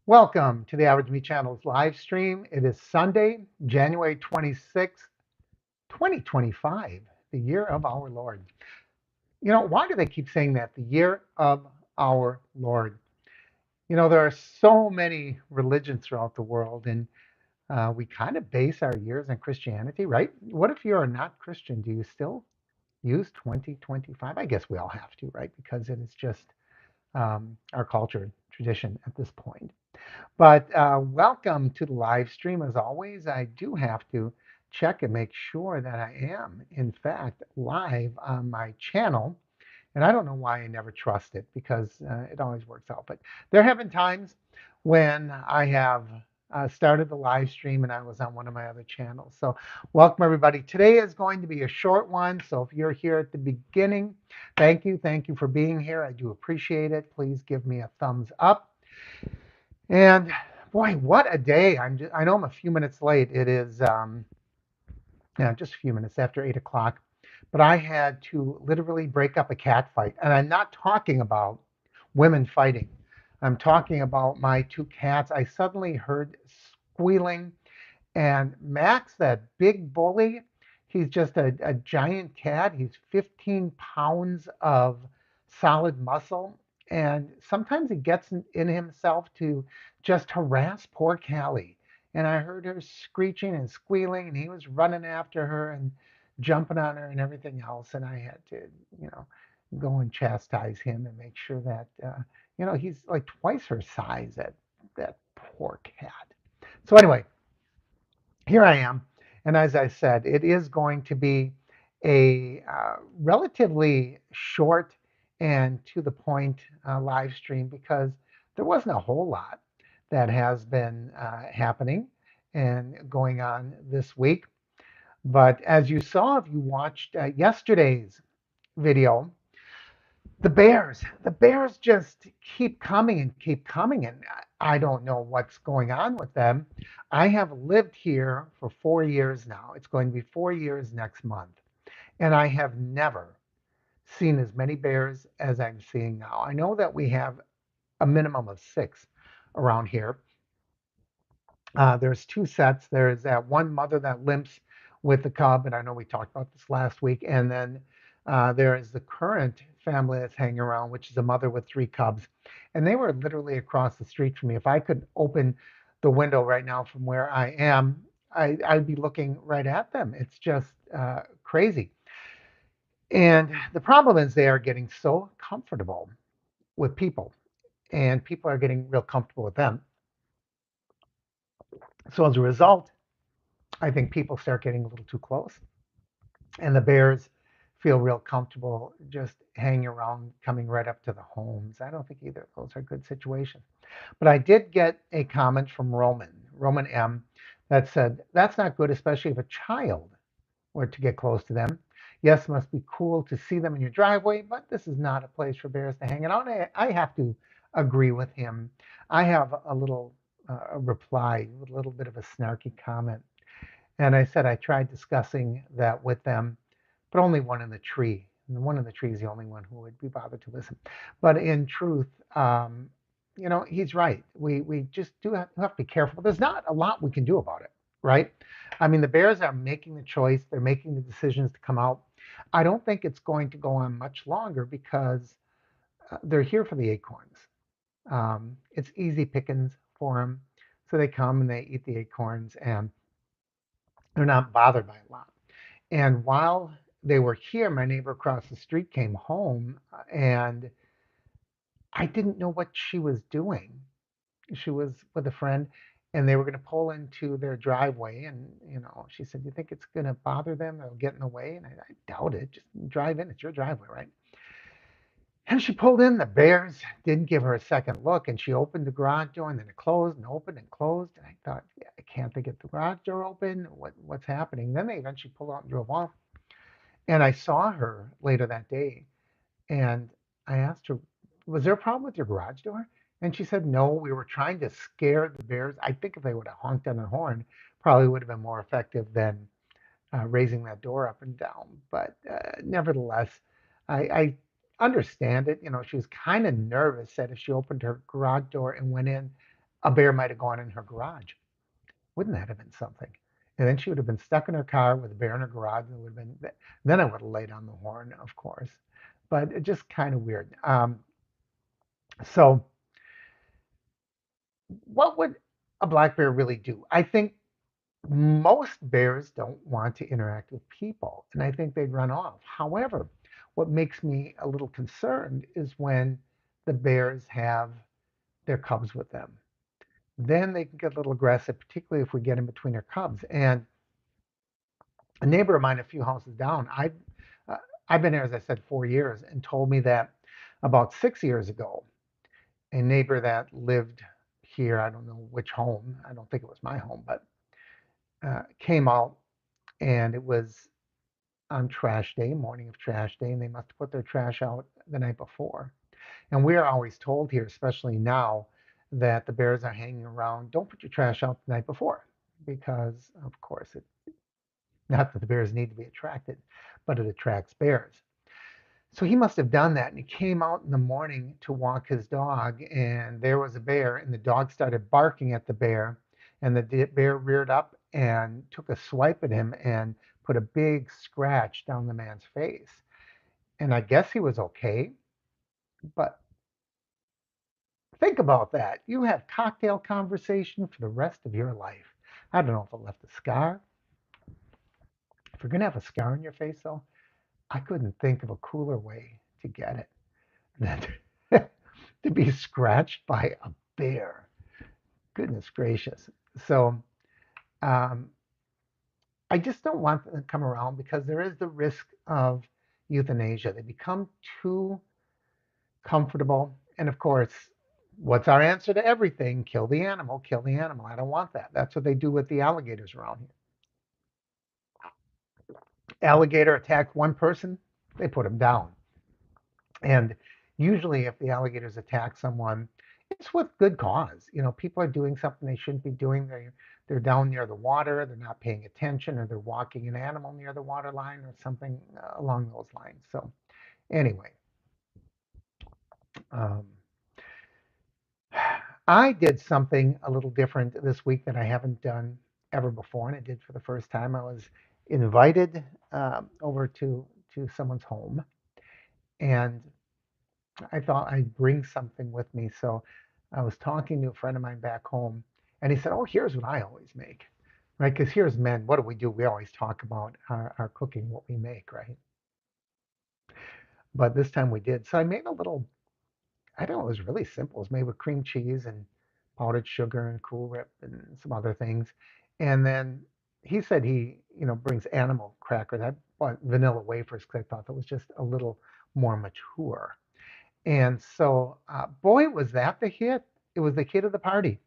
Welcome to the Average Me Channel's live stream. It is Sunday, January 26th, 2025, the year of our Lord. Why do they keep saying that? The year of our Lord. There are so many religions throughout the world, and we kind of base our years on Christianity, right? What if you're not Christian? Do you still use 2025? I guess we all have to, right? Because it is just our culture, tradition at this point. But welcome to the live stream. As always, I do have to check and make sure that I am, in fact, live on my channel. And I don't know why I never trust it because it always works out. But there have been times when I have started the live stream and I was on one of my other channels. So welcome, everybody. Today is going to be a short one. So if you're here at the beginning, thank you. Thank you for being here. I do appreciate it. Please give me a thumbs up. And boy, what a day. I know I'm a few minutes late. It is just a few minutes after 8 o'clock, but I had to literally break up a cat fight. And I'm not talking about women fighting. I'm talking about my two cats. I suddenly heard squealing, and Max, that big bully, he's just a giant cat. He's 15 pounds of solid muscle. And sometimes he gets in himself to just harass poor Callie. And I heard her screeching and squealing, and he was running after her and jumping on her and everything else. And I had to, you know, go and chastise him and make sure that, he's like twice her size, that poor cat. So anyway, here I am. And as I said, it is going to be a relatively short and to the point live stream because there wasn't a whole lot that has been happening and going on this week. But as you saw, if you watched yesterday's video, the Bears just keep coming and keep coming, and I don't know what's going on with them. I have lived here for 4 years now. It's going to be 4 years next month, and I have never seen as many bears as I'm seeing now. I know that we have a minimum of six around here. There's two sets. There's that one mother that limps with the cub, and I know we talked about this last week. And then there is the current family that's hanging around, which is a mother with three cubs. And they were literally across the street from me. If I could open the window right now from where I am, I'd be looking right at them. It's just crazy. And the problem is they are getting so comfortable with people, and people are getting real comfortable with them. So as a result, I think people start getting a little too close, and the bears feel real comfortable just hanging around, coming right up to the homes. I don't think either of those are good situations. But I did get a comment from Roman M, that said, that's not good, especially if a child were to get close to them. Yes, it must be cool to see them in your driveway, but this is not a place for bears to hang out. I have to agree with him. I have a little reply, a little bit of a snarky comment. And I said I tried discussing that with them, but only one in the tree. And the one in the tree is the only one who would be bothered to listen. But in truth, he's right. We just do have to be careful. There's not a lot we can do about it, right? I mean, the Bears are making the choice. They're making the decisions to come out. I don't think it's going to go on much longer because they're here for the acorns. It's easy pickings for them. So they come and they eat the acorns, and they're not bothered by a lot. And while they were here, my neighbor across the street came home, and I didn't know what she was doing. She was with a friend, and they were going to pull into their driveway. And, she said, "You think it's going to bother them? They'll get in the way?" And I doubt it. Just drive in. It's your driveway, right? And she pulled in. The bears didn't give her a second look, and she opened the garage door, and then it closed and opened and closed. And I thought, yeah, can't they get the garage door open? What's happening? Then they eventually pulled out and drove off. And I saw her later that day, and I asked her, "Was there a problem with your garage door?" And she said, "No, we were trying to scare the bears. I think if they would have honked on the horn, probably would have been more effective than raising that door up and down." But nevertheless, I understand it. She was kind of nervous that if she opened her garage door and went in, a bear might have gone in her garage. Wouldn't that have been something? And then she would have been stuck in her car with a bear in her garage, and it would have been. Then I would have laid on the horn, of course. But it just kind of weird. So, what would a black bear really do? I think most bears don't want to interact with people, and I think they'd run off. However, what makes me a little concerned is when the bears have their cubs with them. Then they can get a little aggressive, particularly if we get in between their cubs. And a neighbor of mine a few houses down, uh, I've been there, as I said, 4 years, and told me that about 6 years ago, a neighbor that lived here, I don't know which home, I don't think it was my home, but came out, and it was on trash day, morning of trash day, and they must have put their trash out the night before. And we are always told here, especially now, that the bears are hanging around. Don't put your trash out the night before, because of course not that the bears need to be attracted, but it attracts bears. So he must have done that, and he came out in the morning to walk his dog, and there was a bear, and the dog started barking at the bear, and the bear reared up and took a swipe at him and put a big scratch down the man's face. And I guess he was okay, but think about that. You have cocktail conversation for the rest of your life. I don't know if it left a scar. If you're gonna have a scar on your face, though, I couldn't think of a cooler way to get it than to be scratched by a bear. Goodness gracious. So um, I just don't want them to come around because there is the risk of euthanasia. They become too comfortable. And of course, what's our answer to everything? Kill the animal, kill the animal. I don't want that. That's what they do with the alligators around here. Alligator attacked one person, they put him down. And usually, if the alligators attack someone, it's with good cause. You know, people are doing something they shouldn't be doing. They're down near the water, they're not paying attention, or they're walking an animal near the water line, or something along those lines. So, anyway, um, I did something a little different this week that I haven't done ever before, and I did for the first time. I was invited over to someone's home, and I thought I'd bring something with me. So I was talking to a friend of mine back home, and he said, "Oh, here's what I always make." Right? Because here's men, what do? We always talk about our cooking, what we make, right? But this time we did. So I made a little, I don't know, it was really simple. It was made with cream cheese and powdered sugar and Cool Whip and some other things. And then he said he brings animal crackers. I bought vanilla wafers because I thought that was just a little more mature. And so, boy, was that the hit. It was the hit of the party.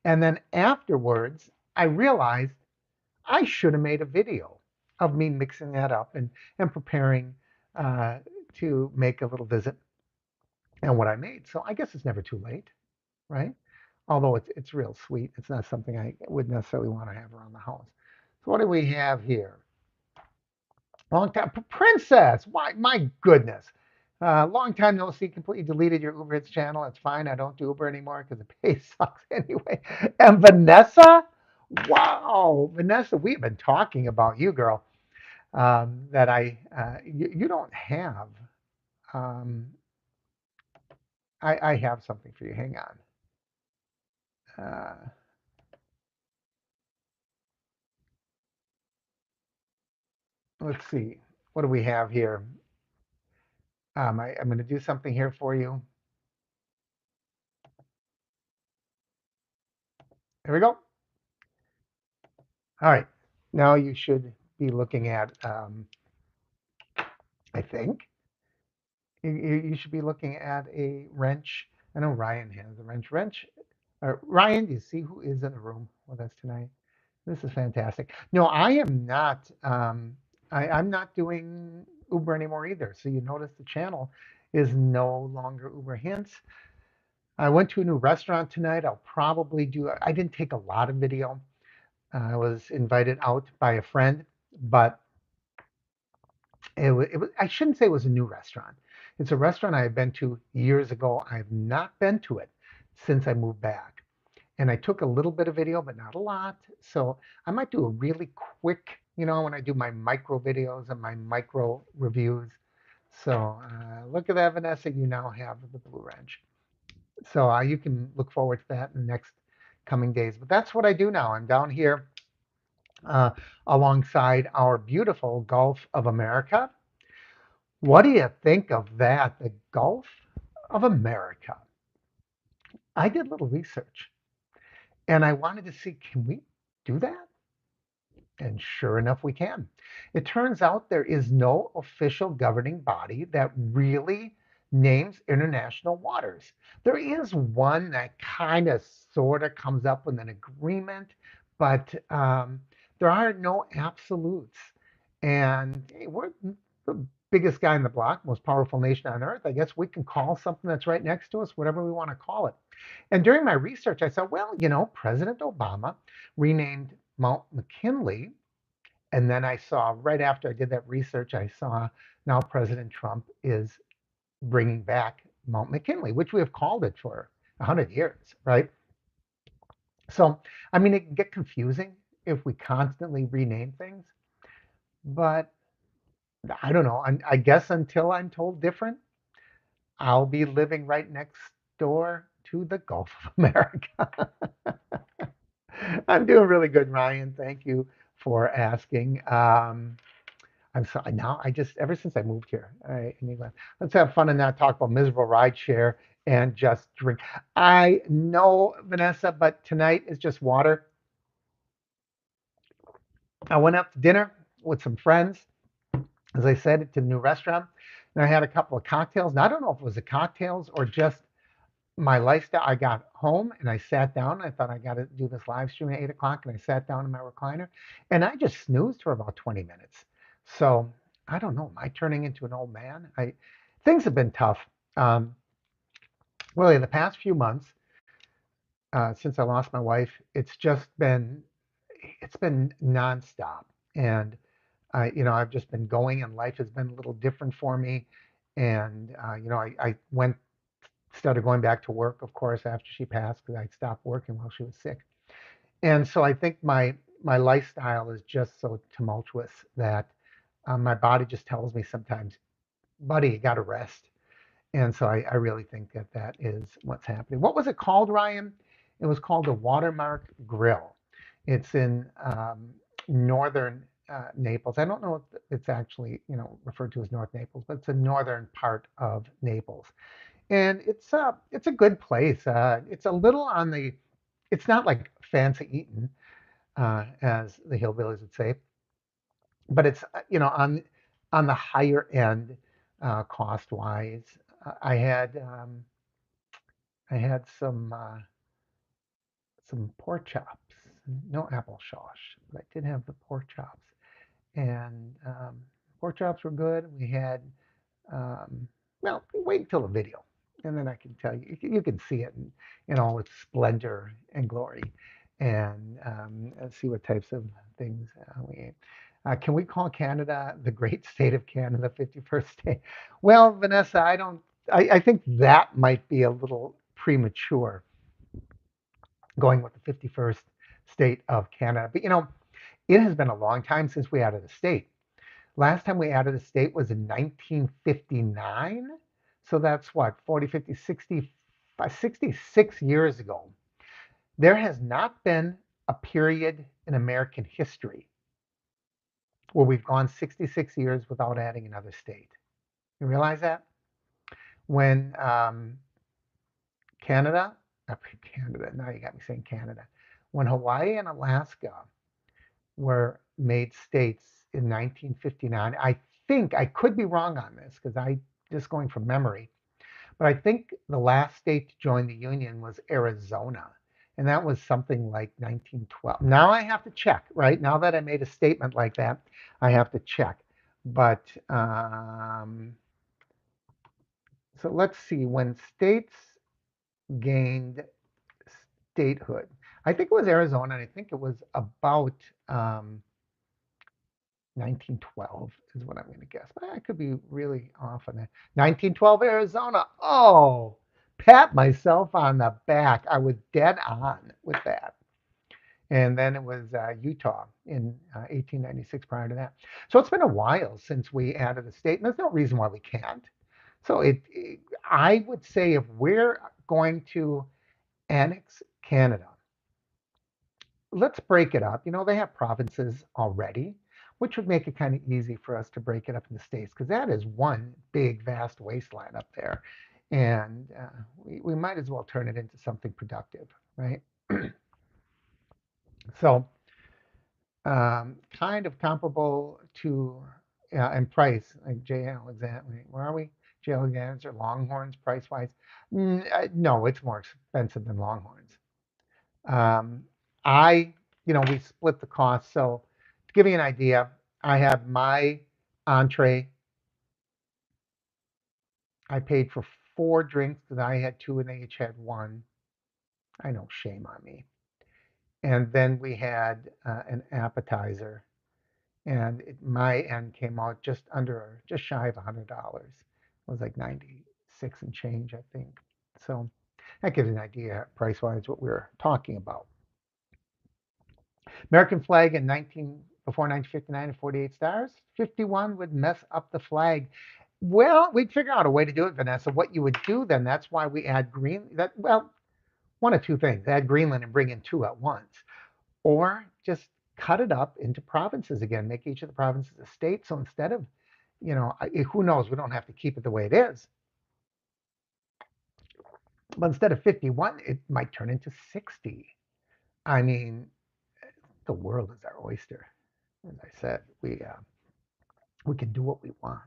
And then afterwards, I realized I should have made a video of me mixing that up and preparing uh, to make a little visit and what I made. So I guess it's never too late, right? Although it's real sweet. It's not something I would necessarily want to have around the house. So what do we have here? Long time princess. Why, my goodness. Long time no see. Completely deleted your Uber Eats channel. It's fine. I don't do Uber anymore because the pay sucks anyway. And Vanessa, wow, Vanessa, we've been talking about you, girl. That you don't have. Um, I have something for you. Hang on. Uh, let's see. What do we have here? I'm going to do something here for you. Here we go. All right. Now you should be looking at, I think, you should be looking at a wrench. I know Ryan has a wrench. Ryan, do you see who is in the room with us tonight? This is fantastic. No, I am not. I'm not doing Uber anymore either. So you notice the channel is no longer Uber Hints. I went to a new restaurant tonight. I'll probably do. I didn't take a lot of video. I was invited out by a friend, but it was, I shouldn't say it was a new restaurant. It's a restaurant I had been to years ago. I have not been to it since I moved back. and I took a little bit of video, but not a lot. So I might do a really quick, when I do my micro videos and my micro reviews. So look at that, Vanessa. You now have the Blue Wrench. So you can look forward to that in the next coming days. But that's what I do now. I'm down here uh, alongside our beautiful Gulf of America. What do you think of that? The Gulf of America. I did a little research and I wanted to see, can we do that? And sure enough, we can. It turns out there is no official governing body that really names international waters. There is one that kind of sort of comes up with an agreement, but there are no absolutes. And hey, we're the biggest guy in the block, most powerful nation on earth. I guess we can call something that's right next to us whatever we want to call it. And during my research, I said, well, President Obama renamed Mount McKinley. And then I saw right after I did that research, I saw now President Trump is bringing back Mount McKinley, which we have called it for 100 years, right? So, I mean, it can get confusing if we constantly rename things, but I don't know. I guess until I'm told different, I'll be living right next door to the Gulf of America. I'm doing really good, Ryan. Thank you for asking. I'm sorry. Now I just ever since I moved here, anyway, let's have fun and not talk about miserable ride share and just drink. I know, Vanessa, but tonight is just water. I went out to dinner with some friends, as I said, to a new restaurant, and I had a couple of cocktails. Now I don't know if it was the cocktails or just my lifestyle. I got home and I sat down. I thought I got to do this live stream at 8 o'clock, and I sat down in my recliner and I just snoozed for about 20 minutes. So I don't know. Am I turning into an old man? Things have been tough. Um, really, the past few months since I lost my wife, it's been nonstop, and I've just been going, and life has been a little different for me. And I started going back to work, of course, after she passed because I stopped working while she was sick. And so I think my lifestyle is just so tumultuous that my body just tells me sometimes, buddy, you got to rest. And so I really think that that is what's happening. What was it called, Ryan? It was called the Watermark Grill. It's in northern Naples. I don't know if it's actually, referred to as North Naples, but it's a northern part of Naples. And it's a good place. It's a little on the, it's not like fancy eating, as the hillbillies would say, but it's on the higher end cost wise. I had I had some pork chops, no apple sauce, but I did have the pork chops, and pork chops were good. We had well, wait until the video, and then I can tell you. You can see it in all its splendor and glory, and see what types of things we ate. Can we call Canada the great state of Canada, 51st state? Well, Vanessa, I don't. I think that might be a little premature going with the 51st state of Canada. But it has been a long time since we added a state. Last time we added a state was in 1959. So that's what, 40, 50, 60, 66 years ago. There has not been a period in American history where we've gone 66 years without adding another state. You realize that? When Canada, Canada, now you got me saying Canada. When Hawaii and Alaska were made states in 1959, I think, I could be wrong on this because I just going from memory, but I think the last state to join the Union was Arizona. And that was something like 1912. Now I have to check, right? Now that I made a statement like that, I have to check. But so let's see, when states gained statehood, I think it was Arizona, and I think it was about 1912 is what I'm going to guess. But I could be really off on that. 1912 Arizona. Oh, pat myself on the back. I was dead on with that. And then it was Utah in 1896 prior to that. So it's been a while since we added a state, and there's no reason why we can't. So I would say if we're going to annex Canada, let's break it up. You know, they have provinces already, which would make it kind of easy for us to break it up into states because that is one big, vast wasteland up there. And we might as well turn it into something productive, right? So, kind of comparable to in price, like J. Alexander. Where are we? J. Alexander's or Longhorns price wise? No, it's more expensive than Longhorns. Um, I, we split the cost. So to give you an idea, I have my entree. I paid for 4 drinks because I had two and they each had one. I know, shame on me. And then we had an appetizer, and my end came out just shy of $100. It was like 96 and change, I think. So that gives you an idea, price-wise, what we were talking about. American flag in before 1959 and 48 stars. 51 would mess up the flag. Well, we'd figure out a way to do it, Vanessa. What you would do then, that's why we add one of two things. Add Greenland and bring in two at once. Or just cut it up into provinces again, make each of the provinces a state. So instead of, who knows, we don't have to keep it the way it is. But instead of 51, it might turn into 60. I mean, the world is our oyster. As I said, we can do what we want.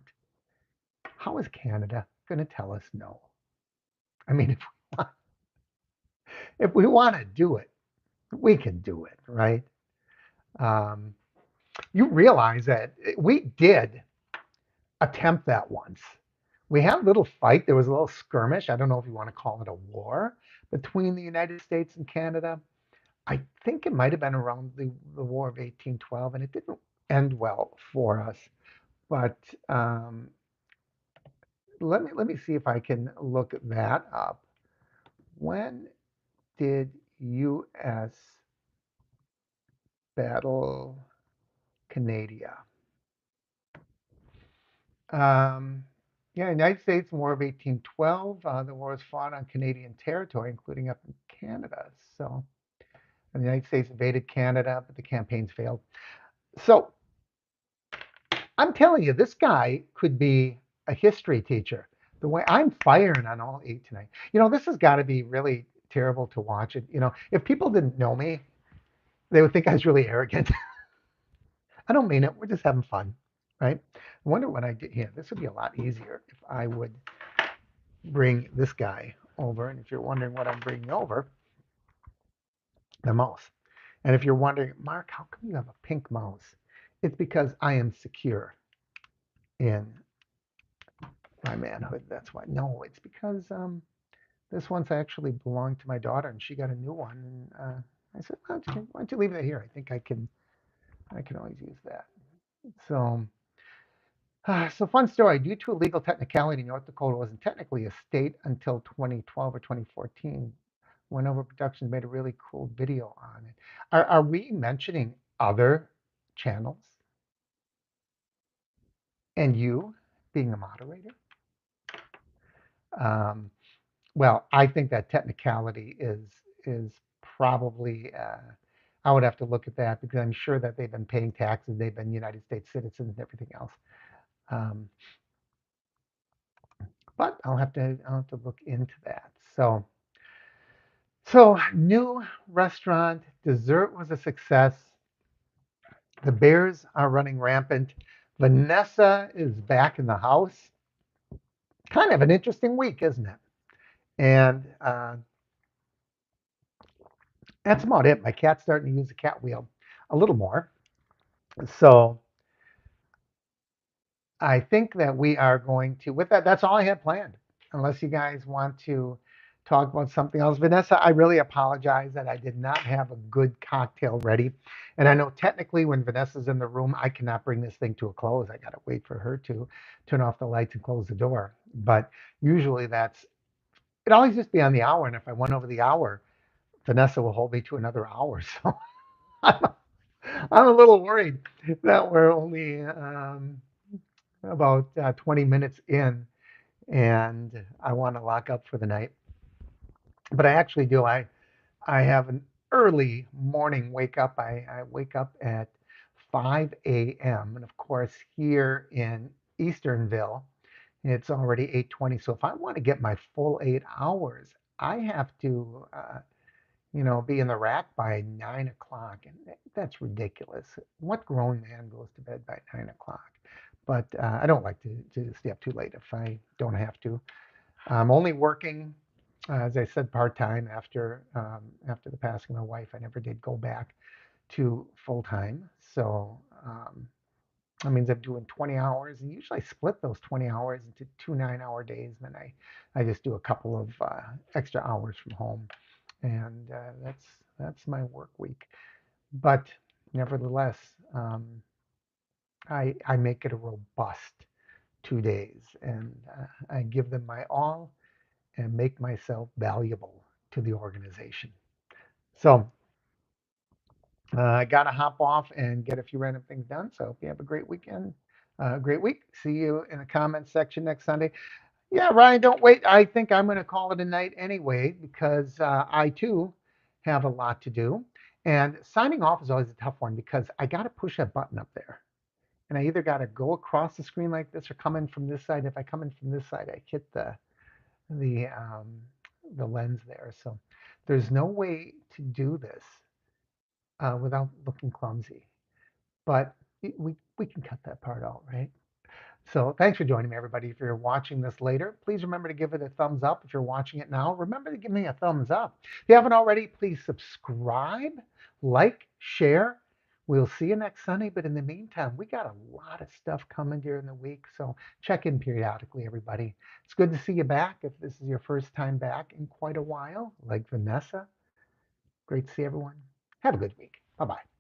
How is Canada going to tell us no? I mean, if we want to do it, we can do it, right? Um, you realize that we did attempt that once. We had a little fight. There was a little skirmish. I don't know if you want to call it a war between the United States and Canada. I think it might have been around the War of 1812, and it didn't end well for us. But let me see if I can look that up. When did U.S. battle Canada? Yeah, United States War of 1812. The war was fought on Canadian territory, including up in Canada. So the United States invaded Canada, but the campaigns failed. So I'm telling you, this guy could be a history teacher. The way I'm firing on all 8 tonight. This has got to be really terrible to watch it. If people didn't know me, they would think I was really arrogant. I don't mean it. We're just having fun, right? I wonder what I did here. This would be a lot easier if I would bring this guy over. And if you're wondering what I'm bringing over, the mouse. And if you're wondering, Mark, how come you have a pink mouse? It's because I am secure in my manhood. That's why. No, it's because this one's actually belonged to my daughter, and she got a new one. And I said, why don't you leave that here? I think I can always use that. So, so fun story. Due to a legal technicality, North Dakota wasn't technically a state until 2012 or 2014. When Overproductions made a really cool video on it. Are we mentioning other channels? And you being a moderator? Um, well, I think that technicality is probably I would have to look at that because I'm sure that they've been paying taxes, they've been United States citizens and everything else. Um, but I'll have to look into that. So new restaurant, dessert was a success. The bears are running rampant. Vanessa is back in the house. Kind of an interesting week, isn't it? And that's about it. My cat's starting to use the cat wheel a little more. So I think that we are going to, with that, that's all I had planned. Unless you guys want to talk about something else. Vanessa, I really apologize that I did not have a good cocktail ready. And I know technically when Vanessa's in the room, I cannot bring this thing to a close. I got to wait for her to turn off the lights and close the door. But usually that's it always just be on the hour. And if I went over the hour, Vanessa will hold me to another hour. So I'm, I'm a little worried that we're only about 20 minutes in and I want to lock up for the night. But I actually do. I have an early morning wake up. I wake up at 5 a.m. And of course, here in Easternville, it's already 8:20. So if I want to get my full 8 hours, I have to, be in the rack by 9 o'clock. And that's ridiculous. What grown man goes to bed by 9 o'clock? But I don't like to stay up too late if I don't have to. I'm only working, as I said, part-time after the passing of my wife. I never did go back to full-time. So that means I'm doing 20 hours, and usually I split those 20 hours into 2 9-hour days. And then I just do a couple of extra hours from home, and that's my work week. But nevertheless, I make it a robust 2 days, and I give them my all and make myself valuable to the organization. So I got to hop off and get a few random things done. So hope you have a great weekend, great week. See you in the comments section next Sunday. Yeah, Ryan, don't wait. I think I'm going to call it a night anyway because I too have a lot to do. And signing off is always a tough one because I got to push that button up there. And I either got to go across the screen like this or come in from this side. If I come in from this side, I hit the um, the lens there. So there's no way to do this without looking clumsy. But we can cut that part out, right? So thanks for joining me, everybody. If you're watching this later, please remember to give it a thumbs up. If you're watching it now, remember to give me a thumbs up. If you haven't already, please subscribe, like, share. We'll see you next Sunday. But in the meantime, we got a lot of stuff coming during the week. So check in periodically, everybody. It's good to see you back. If this is your first time back in quite a while, like Vanessa, great to see everyone. Have a good week. Bye bye.